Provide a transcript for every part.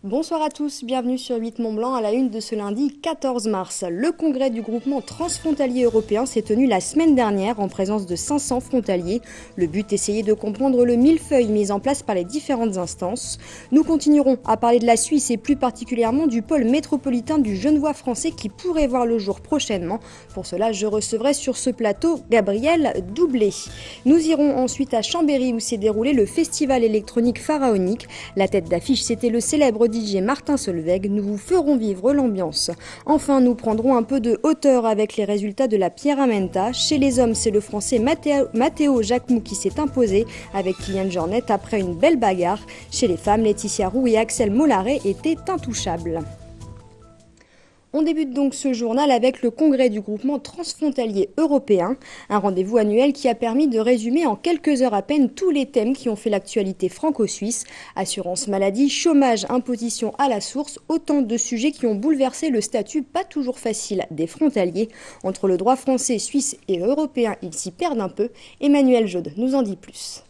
Bonsoir à tous, bienvenue sur 8 Mont-Blanc à la une de ce lundi 14 mars. Le congrès du groupement transfrontalier européen s'est tenu la semaine dernière en présence de 500 frontaliers. Le but, essayer de comprendre le millefeuille mis en place par les différentes instances. Nous continuerons à parler de la Suisse et plus particulièrement du pôle métropolitain du Genevois français qui pourrait voir le jour prochainement. Pour cela, je recevrai sur ce plateau Gabriel Doublé. Nous irons ensuite à Chambéry où s'est déroulé le festival électronique pharaonique. La tête d'affiche, c'était le célèbre DJ Martin Solveig, nous vous ferons vivre l'ambiance. Enfin, nous prendrons un peu de hauteur avec les résultats de la Pierra Menta. Chez les hommes, c'est le français Matteo Jacquemou qui s'est imposé avec Kylian Jornet après une belle bagarre. Chez les femmes, Laetitia Roux et Axel Mollaret étaient intouchables. On débute donc ce journal avec le congrès du groupement transfrontalier européen, un rendez-vous annuel qui a permis de résumer en quelques heures à peine tous les thèmes qui ont fait l'actualité franco-suisse, assurance maladie, chômage, imposition à la source, autant de sujets qui ont bouleversé le statut pas toujours facile des frontaliers. Entre le droit français, suisse et européen, ils s'y perdent un peu. Emmanuel Jaude nous en dit plus.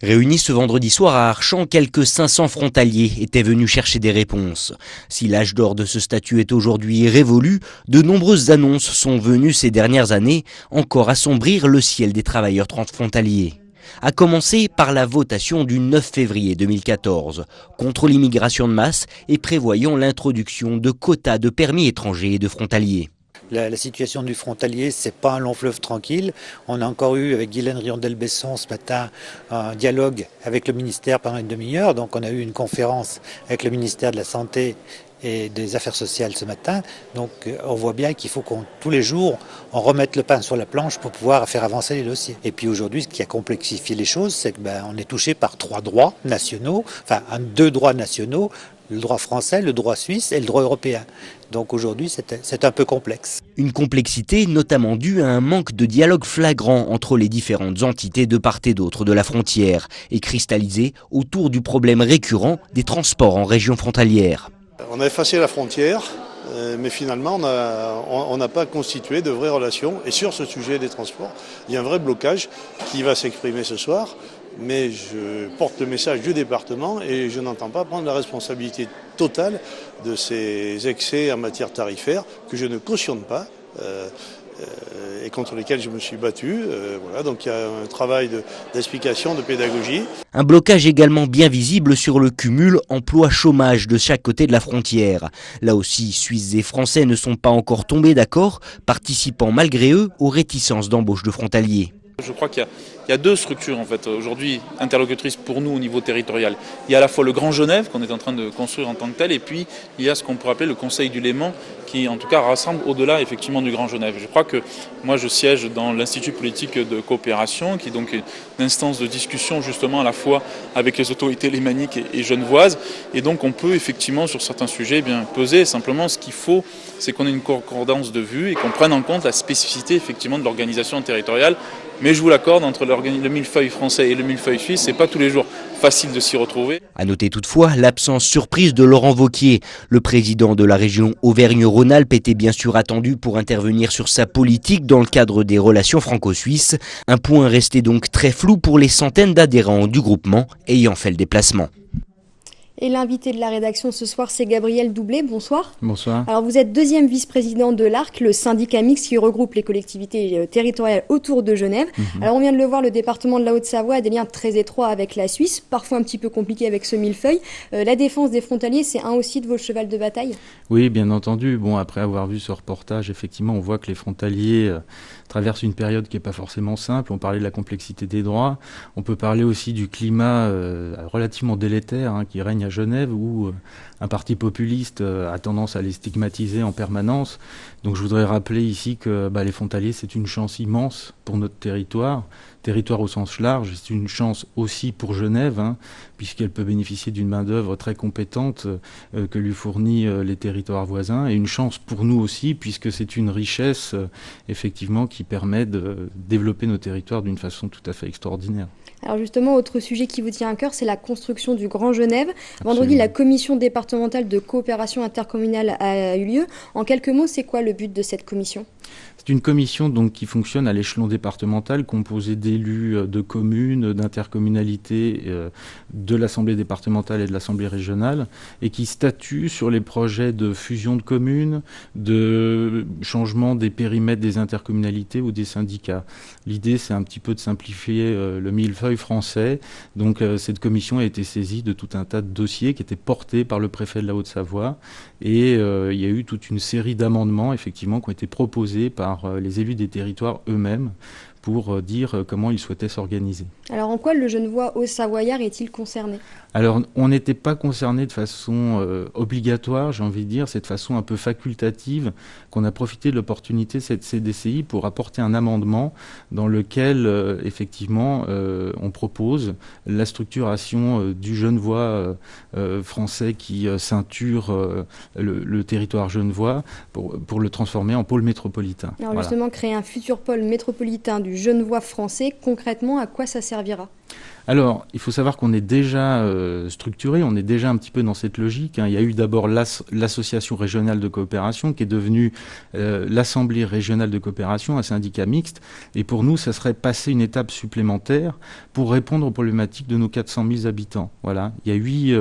Réunis ce vendredi soir à Archamps, quelques 500 frontaliers étaient venus chercher des réponses. Si l'âge d'or de ce statut est aujourd'hui révolu, de nombreuses annonces sont venues ces dernières années encore assombrir le ciel des travailleurs transfrontaliers. À commencer par la votation du 9 février 2014 contre l'immigration de masse et prévoyant l'introduction de quotas de permis étrangers et de frontaliers. La situation du frontalier, c'est pas un long fleuve tranquille. On a encore eu avec Guylaine Riondel-Besson ce matin un dialogue avec le ministère pendant une demi-heure. Donc on a eu une conférence avec le ministère de la Santé et des Affaires sociales ce matin. Donc on voit bien qu'il faut tous les jours, on remette le pain sur la planche pour pouvoir faire avancer les dossiers. Et puis aujourd'hui, ce qui a complexifié les choses, c'est qu'on est touché par trois droits nationaux, deux droits nationaux, le droit français, le droit suisse et le droit européen. Donc aujourd'hui, c'est un peu complexe. Une complexité notamment due à un manque de dialogue flagrant entre les différentes entités de part et d'autre de la frontière et cristallisée autour du problème récurrent des transports en région frontalière. On a effacé la frontière, mais finalement on n'a pas constitué de vraies relations. Et sur ce sujet des transports, il y a un vrai blocage qui va s'exprimer ce soir. Mais je porte le message du département et je n'entends pas prendre la responsabilité totale de ces excès en matière tarifaire que je ne cautionne pas et contre lesquels je me suis battu. Voilà, donc il y a un travail d'explication, de pédagogie. Un blocage également bien visible sur le cumul emploi-chômage de chaque côté de la frontière. Là aussi, Suisses et Français ne sont pas encore tombés d'accord, participant malgré eux aux réticences d'embauche de frontaliers. Je crois qu'il y a deux structures en fait aujourd'hui interlocutrices pour nous au niveau territorial. Il y a à la fois le Grand Genève qu'on est en train de construire en tant que tel et puis il y a ce qu'on pourrait appeler le Conseil du Léman qui en tout cas rassemble au-delà effectivement du Grand Genève. Je crois que moi je siège dans l'Institut politique de coopération qui est donc une instance de discussion justement à la fois avec les autorités lémaniques et genevoises et donc on peut effectivement sur certains sujets bien peser. Simplement ce qu'il faut c'est qu'on ait une concordance de vues et qu'on prenne en compte la spécificité effectivement de l'organisation territoriale. Mais je vous l'accorde, entre le millefeuille français et le millefeuille suisse, c'est pas tous les jours facile de s'y retrouver. À noter toutefois l'absence surprise de Laurent Wauquiez. Le président de la région Auvergne-Rhône-Alpes était bien sûr attendu pour intervenir sur sa politique dans le cadre des relations franco-suisses. Un point resté donc très flou pour les centaines d'adhérents du groupement ayant fait le déplacement. Et l'invité de la rédaction ce soir, c'est Gabriel Doublé. Bonsoir. Bonsoir. Alors vous êtes deuxième vice-président de l'ARC, le syndicat mixte qui regroupe les collectivités territoriales autour de Genève. Alors on vient de le voir, le département de la Haute-Savoie a des liens très étroits avec la Suisse, parfois un petit peu compliqués avec ce millefeuille. La défense des frontaliers, c'est un aussi de vos chevals de bataille ? Oui, bien entendu. Bon, après avoir vu ce reportage, effectivement, on voit que les frontaliers traversent une période qui n'est pas forcément simple. On parlait de la complexité des droits. On peut parler aussi du climat relativement délétère qui règne à Genève où un parti populiste a tendance à les stigmatiser en permanence. Donc je voudrais rappeler ici que les frontaliers, c'est une chance immense pour notre territoire au sens large. C'est une chance aussi pour Genève, puisqu'elle peut bénéficier d'une main-d'œuvre très compétente que lui fournit les territoires voisins. Et une chance pour nous aussi, puisque c'est une richesse, effectivement, qui permet de développer nos territoires d'une façon tout à fait extraordinaire. Alors justement, autre sujet qui vous tient à cœur, c'est la construction du Grand Genève. Vendredi, la commission départementale de coopération intercommunale a eu lieu. En quelques mots, c'est quoi le but de cette commission ? C'est une commission donc qui fonctionne à l'échelon départemental, composée d'élus de communes, d'intercommunalités, de l'Assemblée départementale et de l'Assemblée régionale, et qui statue sur les projets de fusion de communes, de changement des périmètres des intercommunalités ou des syndicats. L'idée, c'est un petit peu de simplifier le millefeuille français. Donc cette commission a été saisie de tout un tas de dossiers qui étaient portés par le préfet de la Haute-Savoie, et il y a eu toute une série d'amendements effectivement qui ont été proposés par les élus des territoires eux-mêmes pour dire comment ils souhaitaient s'organiser. Alors en quoi le Genevois haut-savoyard est-il concerné ? Alors on n'était pas concerné de façon obligatoire, j'ai envie de dire, c'est de façon un peu facultative qu'on a profité de l'opportunité de cette CDCI pour apporter un amendement dans lequel effectivement on propose la structuration du Genevois français qui ceinture le territoire genevois pour le transformer en pôle métropolitain. Alors justement, créer un futur pôle métropolitain du Genevois français, concrètement, à quoi ça servira ? Alors, il faut savoir qu'on est déjà structuré, on est déjà un petit peu dans cette logique. Il y a eu d'abord l'association régionale de coopération qui est devenue l'Assemblée régionale de coopération, un syndicat mixte. Et pour nous, ça serait passer une étape supplémentaire pour répondre aux problématiques de nos 400 000 habitants. Voilà. Il y a 8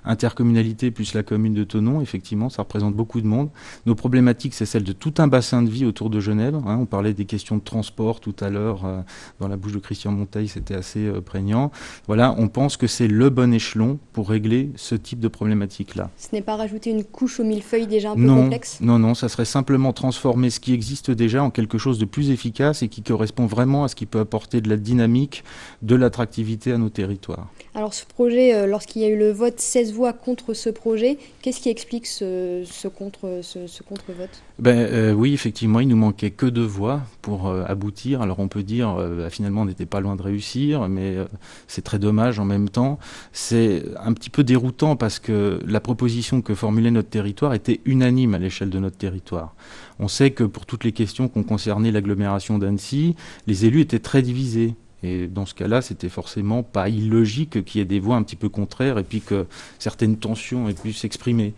intercommunalités plus la commune de Thonon. Effectivement, ça représente beaucoup de monde. Nos problématiques, c'est celle de tout un bassin de vie autour de Genève. On parlait des questions de transport tout à l'heure dans la bouche de Christian Monteil, c'était assez prégnant. Voilà, on pense que c'est le bon échelon pour régler ce type de problématique-là. Ce n'est pas rajouter une couche au millefeuille déjà un peu complexe ? Non, ça serait simplement transformer ce qui existe déjà en quelque chose de plus efficace et qui correspond vraiment à ce qui peut apporter de la dynamique, de l'attractivité à nos territoires. Alors ce projet, lorsqu'il y a eu le vote 16 voix contre ce projet, qu'est-ce qui explique ce contre-vote ? Oui, effectivement, il nous manquait que 2 voix pour aboutir. Alors on peut dire, finalement, on n'était pas loin de réussir, mais c'est très dommage en même temps. C'est un petit peu déroutant parce que la proposition que formulait notre territoire était unanime à l'échelle de notre territoire. On sait que pour toutes les questions qui ont concerné l'agglomération d'Annecy, les élus étaient très divisés. Et dans ce cas-là, c'était forcément pas illogique qu'il y ait des voix un petit peu contraires et puis que certaines tensions aient pu s'exprimer.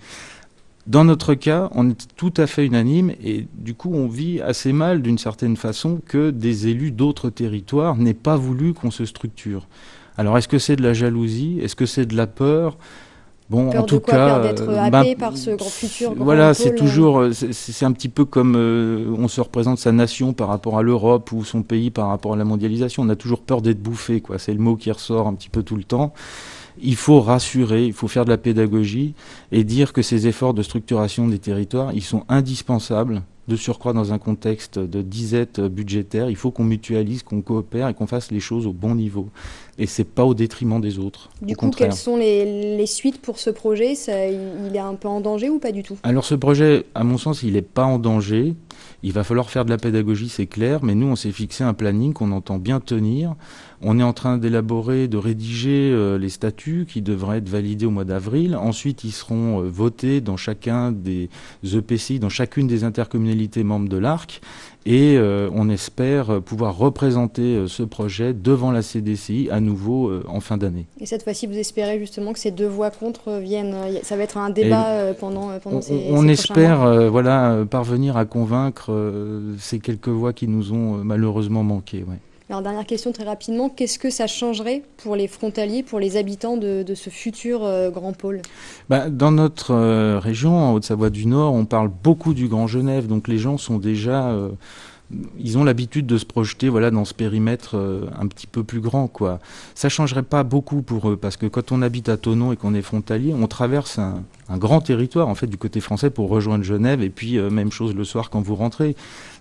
Dans notre cas, on est tout à fait unanime et du coup, on vit assez mal d'une certaine façon que des élus d'autres territoires n'aient pas voulu qu'on se structure. Alors, est-ce que c'est de la jalousie ? Est-ce que c'est de la peur ? Bon, peur en tout de quoi, cas, peur d'être happé par ce futur grand voilà, pôle, c'est toujours, c'est un petit peu comme on se représente sa nation par rapport à l'Europe ou son pays par rapport à la mondialisation. On a toujours peur d'être bouffé, quoi. C'est le mot qui ressort un petit peu tout le temps. Il faut rassurer, il faut faire de la pédagogie et dire que ces efforts de structuration des territoires, ils sont indispensables. De surcroît, dans un contexte de disette budgétaire, il faut qu'on mutualise, qu'on coopère et qu'on fasse les choses au bon niveau. Et c'est pas au détriment des autres. Du coup, quelles sont les suites pour ce projet ? Il est un peu en danger ou pas du tout ? Alors ce projet, à mon sens, il n'est pas en danger. Il va falloir faire de la pédagogie, c'est clair, mais nous, on s'est fixé un planning qu'on entend bien tenir. On est en train d'élaborer, de rédiger les statuts qui devraient être validés au mois d'avril. Ensuite, ils seront votés dans chacun des EPCI, dans chacune des intercommunalités membres de l'ARC. Et on espère pouvoir représenter ce projet devant la CDCI à nouveau en fin d'année. Et cette fois-ci, vous espérez justement que ces 2 voix contre viennent... Ça va être un débat pendant ces on espère parvenir à convaincre ces quelques voix qui nous ont malheureusement manqué. Ouais. Alors, dernière question très rapidement, qu'est-ce que ça changerait pour les frontaliers, pour les habitants de ce futur grand pôle ? Dans notre région, en Haute-Savoie du Nord, on parle beaucoup du Grand Genève, donc les gens sont déjà... ils ont l'habitude de se projeter dans ce périmètre un petit peu plus grand, quoi. Ça ne changerait pas beaucoup pour eux, parce que quand on habite à Thonon et qu'on est frontalier, on traverse un grand territoire en fait, du côté français pour rejoindre Genève, et puis même chose le soir quand vous rentrez.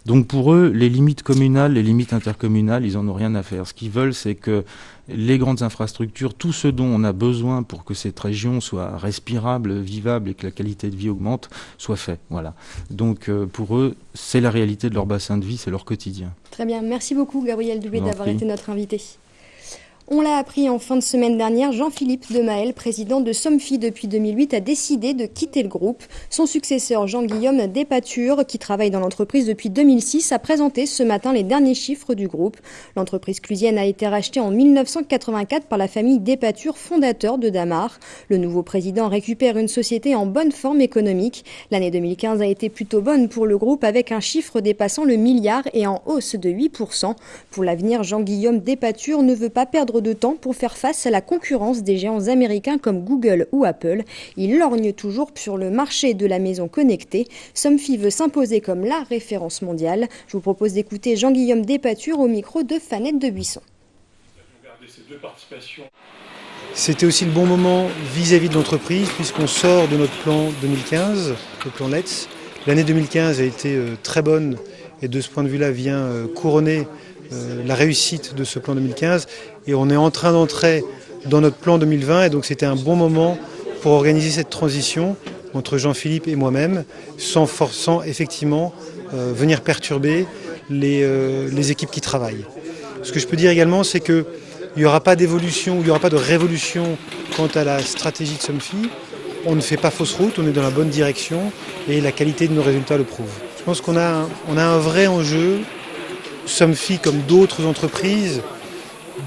Donc pour eux, les limites communales, les limites intercommunales, ils n'en ont rien à faire. Ce qu'ils veulent, c'est que les grandes infrastructures, tout ce dont on a besoin pour que cette région soit respirable, vivable et que la qualité de vie augmente, soit fait. Voilà. Donc pour eux, c'est la réalité de leur bassin de vie, c'est leur quotidien. Très bien. Merci beaucoup, Gabriel Dubé, d'avoir été notre invité. On l'a appris en fin de semaine dernière, Jean-Philippe Demaël, président de Somfy depuis 2008, a décidé de quitter le groupe. Son successeur Jean-Guillaume Despature, qui travaille dans l'entreprise depuis 2006, a présenté ce matin les derniers chiffres du groupe. L'entreprise clusienne a été rachetée en 1984 par la famille Despature, fondateur de Damar. Le nouveau président récupère une société en bonne forme économique. L'année 2015 a été plutôt bonne pour le groupe avec un chiffre dépassant le milliard et en hausse de 8%. Pour l'avenir, Jean-Guillaume Despature ne veut pas perdre de temps pour faire face à la concurrence des géants américains comme Google ou Apple. Il lorgne toujours sur le marché de la maison connectée. Somfy veut s'imposer comme la référence mondiale. Je vous propose d'écouter Jean-Guillaume Despature au micro de Fanette de Buisson. C'était aussi le bon moment vis-à-vis de l'entreprise puisqu'on sort de notre plan 2015, le plan Let's. L'année 2015 a été très bonne et de ce point de vue-là vient couronner la réussite de ce plan 2015 et on est en train d'entrer dans notre plan 2020 et donc c'était un bon moment pour organiser cette transition entre Jean-Philippe et moi-même sans effectivement venir perturber les équipes qui travaillent. Ce que je peux dire également, c'est qu'il n'y aura pas d'évolution, il n'y aura pas de révolution quant à la stratégie de Somfy. On ne fait pas fausse route, on est dans la bonne direction et la qualité de nos résultats le prouve. Je pense qu'on a un vrai enjeu, Somfy comme d'autres entreprises,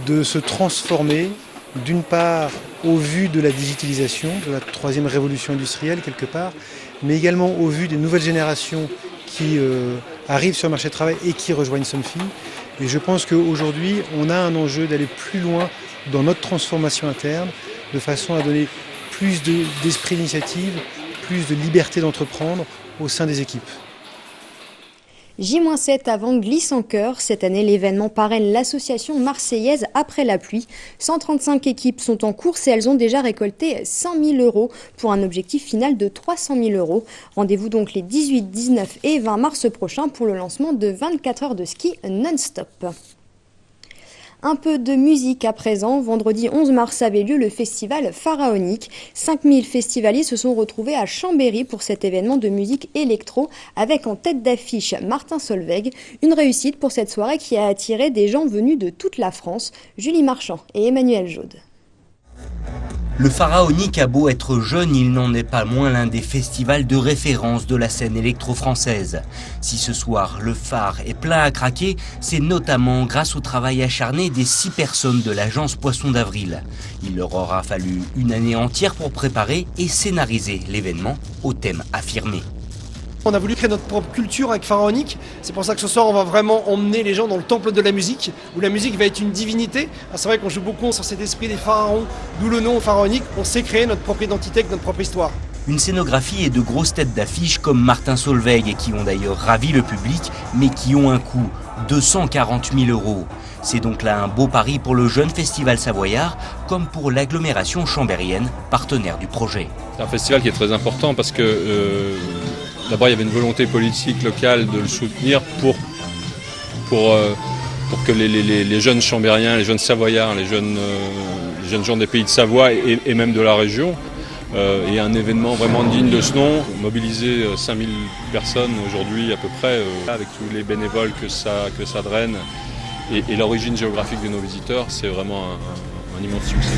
de se transformer, d'une part au vu de la digitalisation, de la troisième révolution industrielle quelque part, mais également au vu des nouvelles générations qui arrivent sur le marché du travail et qui rejoignent Somfy. Et je pense qu'aujourd'hui, on a un enjeu d'aller plus loin dans notre transformation interne, de façon à donner plus d'esprit d'initiative, plus de liberté d'entreprendre au sein des équipes. J-7 avant Glisse en Cœur. Cette année, l'événement parraine l'association marseillaise Après la pluie. 135 équipes sont en course et elles ont déjà récolté 100 000 € pour un objectif final de 300 000 €. Rendez-vous donc les 18, 19 et 20 mars prochains pour le lancement de 24 heures de ski non-stop. Un peu de musique à présent. Vendredi 11 mars avait lieu le festival Pharaonique. 5000 festivaliers se sont retrouvés à Chambéry pour cet événement de musique électro avec en tête d'affiche Martin Solveig. Une réussite pour cette soirée qui a attiré des gens venus de toute la France. Julie Marchand et Emmanuel Jaude. Le Pharaonique a beau être jeune, il n'en est pas moins l'un des festivals de référence de la scène électro-française. Si ce soir, le phare est plein à craquer, c'est notamment grâce au travail acharné des 6 personnes de l'agence Poisson d'Avril. Il leur aura fallu une année entière pour préparer et scénariser l'événement au thème affirmé. On a voulu créer notre propre culture avec Pharaonique. C'est pour ça que ce soir, on va vraiment emmener les gens dans le temple de la musique, où la musique va être une divinité. C'est vrai qu'on joue beaucoup sur cet esprit des pharaons, d'où le nom Pharaonique. On s'est créé notre propre identité avec notre propre histoire. Une scénographie et de grosses têtes d'affiche comme Martin Solveig, qui ont d'ailleurs ravi le public, mais qui ont un coût, 240 000 €. C'est donc là un beau pari pour le jeune festival savoyard, comme pour l'agglomération chambérienne, partenaire du projet. C'est un festival qui est très important parce que d'abord il y avait une volonté politique locale de le soutenir pour que les jeunes chambériens, les jeunes savoyards, les jeunes gens des pays de Savoie et même de la région aient un événement vraiment digne de ce nom. Mobiliser 5000 personnes aujourd'hui à peu près, avec tous les bénévoles que ça draine et l'origine géographique de nos visiteurs, c'est vraiment un immense succès.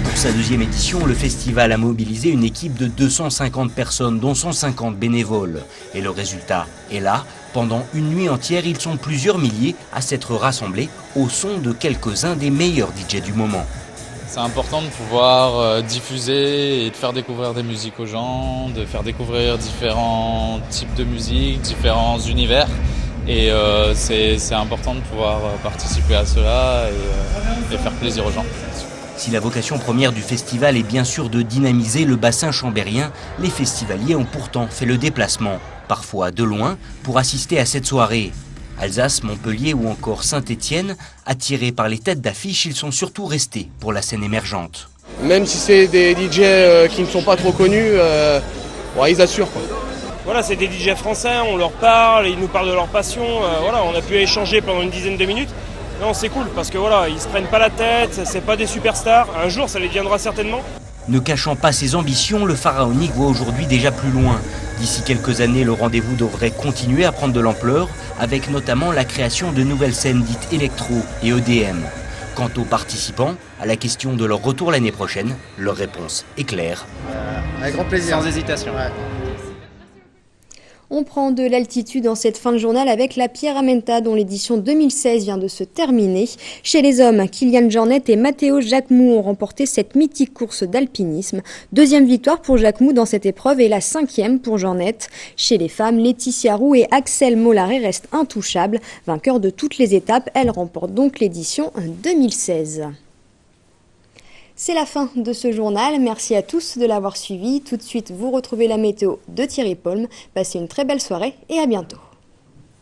Pour sa deuxième édition, le festival a mobilisé une équipe de 250 personnes, dont 150 bénévoles. Et le résultat est là. Pendant une nuit entière, ils sont plusieurs milliers à s'être rassemblés au son de quelques-uns des meilleurs DJ du moment. C'est important de pouvoir diffuser et de faire découvrir des musiques aux gens, de faire découvrir différents types de musique, différents univers. Et c'est important de pouvoir participer à cela et faire plaisir aux gens. Si la vocation première du festival est bien sûr de dynamiser le bassin chambérien, les festivaliers ont pourtant fait le déplacement, parfois de loin, pour assister à cette soirée. Alsace, Montpellier ou encore Saint-Étienne, attirés par les têtes d'affiche, ils sont surtout restés pour la scène émergente. Même si c'est des DJ qui ne sont pas trop connus, ils assurent, quoi. Voilà, c'est des DJ français, on leur parle, ils nous parlent de leur passion. On a pu échanger pendant une dizaine de minutes. Non, c'est cool parce que ils se prennent pas la tête, c'est pas des superstars. Un jour, ça les deviendra certainement. Ne cachant pas ses ambitions, le Pharaonique voit aujourd'hui déjà plus loin. D'ici quelques années, le rendez-vous devrait continuer à prendre de l'ampleur, avec notamment la création de nouvelles scènes dites électro et EDM. Quant aux participants, à la question de leur retour l'année prochaine, leur réponse est claire. Avec grand plaisir. Sans hésitation. Ouais. On prend de l'altitude en cette fin de journal avec la Pierramenta dont l'édition 2016 vient de se terminer. Chez les hommes, Kylian Jornet et Matteo Jacquemou ont remporté cette mythique course d'alpinisme. 2e victoire pour Jacquemou dans cette épreuve et la 5e pour Jornet. Chez les femmes, Laetitia Roux et Axel Mollaret restent intouchables. Vainqueurs de toutes les étapes, elles remportent donc l'édition 2016. C'est la fin de ce journal. Merci à tous de l'avoir suivi. Tout de suite, vous retrouvez la météo de Thierry Paulme. Passez une très belle soirée et à bientôt.